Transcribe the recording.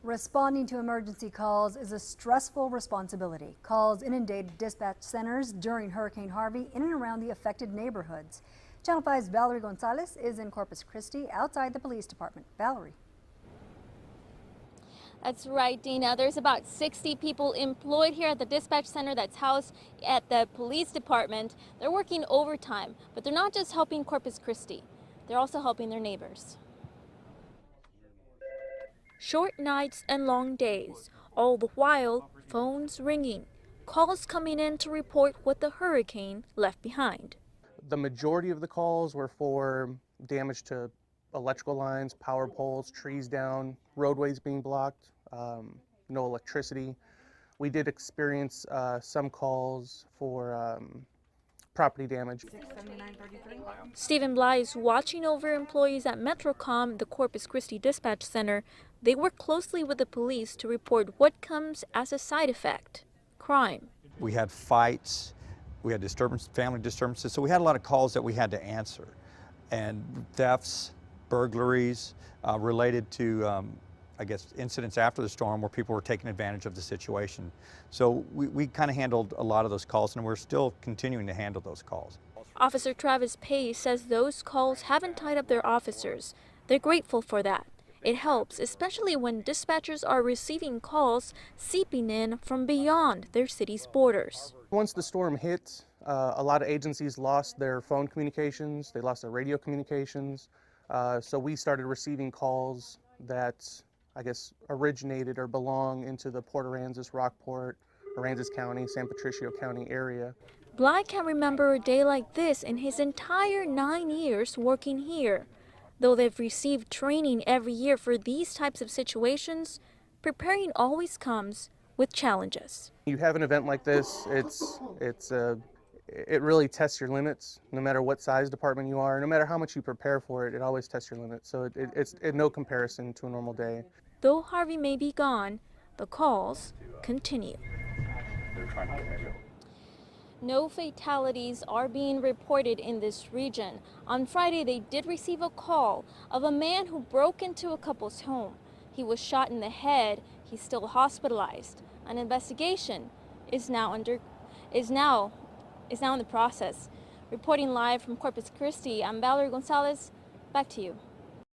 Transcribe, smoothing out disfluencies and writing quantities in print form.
Responding to emergency calls is a stressful responsibility. Calls inundated dispatch centers during Hurricane Harvey in and around the affected neighborhoods. Channel 5's Valerie Gonzalez is in Corpus Christi outside the police department. Valerie. That's right, Dina. There's about 60 people employed here at the dispatch center that's housed at the police department. They're working overtime, but they're not just helping Corpus Christi. They're also helping their neighbors. Short nights and long days, all the while phones ringing, calls coming in to report what the hurricane left behind. The majority of the calls were for damage to electrical lines, power poles, trees down, roadways being blocked, no electricity. We did experience some calls for property damage. Stephen Bly is watching over employees at Metrocom, the Corpus Christi Dispatch Center. They work closely with the police to report what comes as a side effect: crime. We had fights, we had family disturbances, so we had a lot of calls that we had to answer. And thefts, burglaries, related to, I guess, incidents after the storm where people were taking advantage of the situation. So we kind of handled a lot of those calls, and we're still continuing to handle those calls. Officer Travis Pace says those calls haven't tied up their officers. They're grateful for that. It helps, especially when dispatchers are receiving calls seeping in from beyond their city's borders. Once the storm hit, a lot of agencies lost their phone communications, they lost their radio communications, so we started receiving calls that, I guess, originated or belong into the Port Aransas, Rockport, Aransas County, San Patricio County area. Bly can't remember a day like this in his entire 9 years working here. Though they've received training every year for these types of situations, preparing always comes with challenges. You have an event like this, it really tests your limits. No matter what size department you are, no matter how much you prepare for it, it always tests your limits. So it's no comparison to a normal day. Though Harvey may be gone, the calls continue. No fatalities are being reported in this region. On Friday, they did receive a call of a man who broke into a couple's home. He was shot in the head. He's still hospitalized. An investigation is now in the process. Reporting live from Corpus Christi, I'm Valerie Gonzalez. Back to you.